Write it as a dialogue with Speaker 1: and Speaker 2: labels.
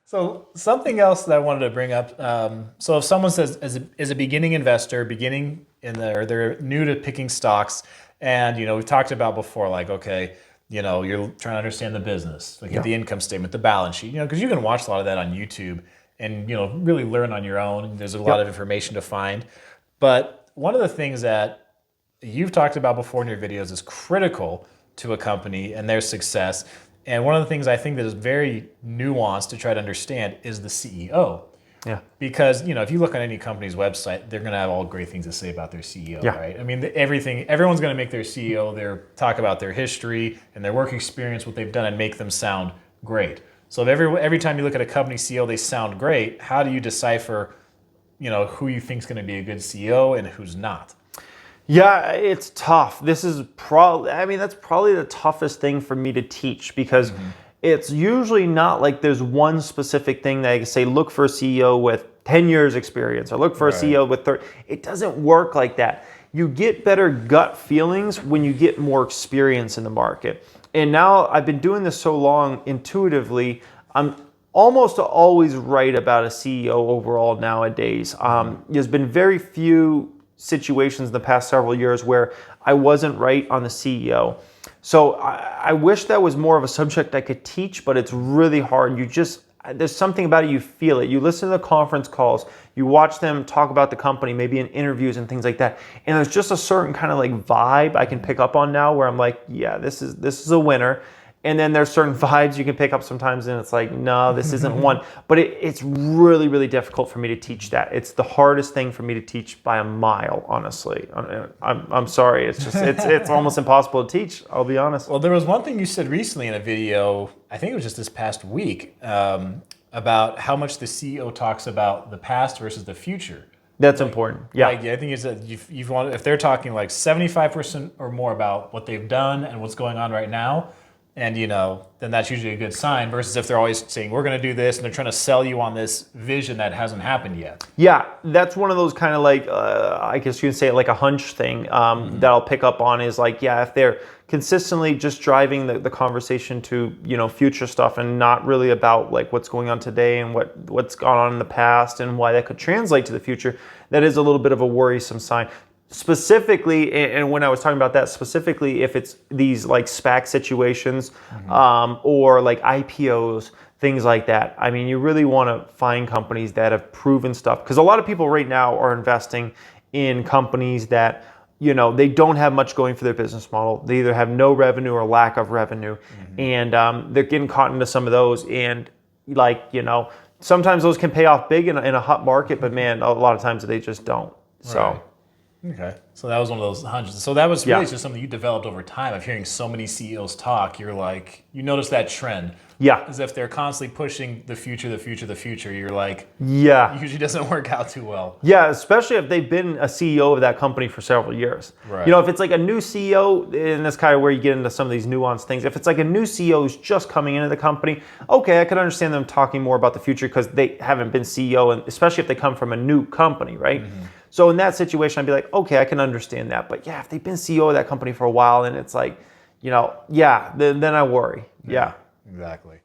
Speaker 1: So something else that I wanted to bring up. So if someone says as a beginning investor, beginning or they're new to picking stocks, and we've talked about before, like okay, you're trying to understand the business, like the income statement, the balance sheet, because you can watch a lot of that on YouTube and really learn on your own. There's a lot of information to find, but one of the things that you've talked about before in your videos is critical to a company and their success. And one of the things I think that is very nuanced to try to understand is the CEO.
Speaker 2: Yeah.
Speaker 1: Because if you look on any company's website, they're going to have all great things to say about their CEO, right? I mean, everyone's going to make their CEO talk about their history and their work experience, what they've done, and make them sound great. So if every time you look at a company CEO, they sound great. How do you decipher, who you think is going to be a good CEO and who's not?
Speaker 2: Yeah, it's tough. That's probably the toughest thing for me to teach because it's usually not like there's one specific thing that I can say, look for a CEO with 10 years experience or look for a CEO with 30. It doesn't work like that. You get better gut feelings when you get more experience in the market. And now I've been doing this so long, intuitively, I'm almost always right about a CEO overall nowadays. There's been very few situations in the past several years where I wasn't right on the CEO. So I wish that was more of a subject I could teach, but it's really hard. There's something about it, you feel it. You listen to the conference calls, you watch them talk about the company, maybe in interviews and things like that. And there's just a certain kind of like vibe I can pick up on now where I'm like, yeah, this is a winner. And then there's certain vibes you can pick up sometimes and it's like, no, this isn't one. But it's really, really difficult for me to teach that. It's the hardest thing for me to teach by a mile, honestly. I'm sorry. It's almost impossible to teach, I'll be honest.
Speaker 1: Well, there was one thing you said recently in a video, I think it was just this past week, about how much the CEO talks about the past versus the future.
Speaker 2: That's important. Yeah.
Speaker 1: I think it's that if they're talking like 75% or more about what they've done and what's going on right now, and then that's usually a good sign versus if they're always saying, we're going to do this, and they're trying to sell you on this vision that hasn't happened yet.
Speaker 2: Yeah, that's one of those kind of like, I guess you can say it like a hunch thing that I'll pick up on is like, yeah, if they're consistently just driving the conversation to, future stuff and not really about like what's going on today and what's gone on in the past and why that could translate to the future, that is a little bit of a worrisome sign. Specifically, and when I was talking about that, specifically if it's these like SPAC situations or like IPOs, things like that. I mean, you really want to find companies that have proven stuff because a lot of people right now are investing in companies that, they don't have much going for their business model. They either have no revenue or lack of revenue. And they're getting caught into some of those. And like, sometimes those can pay off big in a hot market, but man, a lot of times they just don't. So.
Speaker 1: Right. Okay, so that was one of those hunches. So that was really just something you developed over time of hearing so many CEOs talk. You're like, you notice that trend.
Speaker 2: Yeah.
Speaker 1: As if they're constantly pushing the future, the future, the future. You're like,
Speaker 2: yeah,
Speaker 1: it usually doesn't work out too well.
Speaker 2: Yeah, especially if they've been a CEO of that company for several years.
Speaker 1: Right.
Speaker 2: If it's like a new CEO, and that's kind of where you get into some of these nuanced things. If it's like a new CEO who's just coming into the company, okay, I could understand them talking more about the future because they haven't been CEO, and especially if they come from a new company, right? So in that situation, I'd be like, okay, I can understand that. But yeah, if they've been CEO of that company for a while and it's like, then I worry. Yeah.
Speaker 1: Exactly.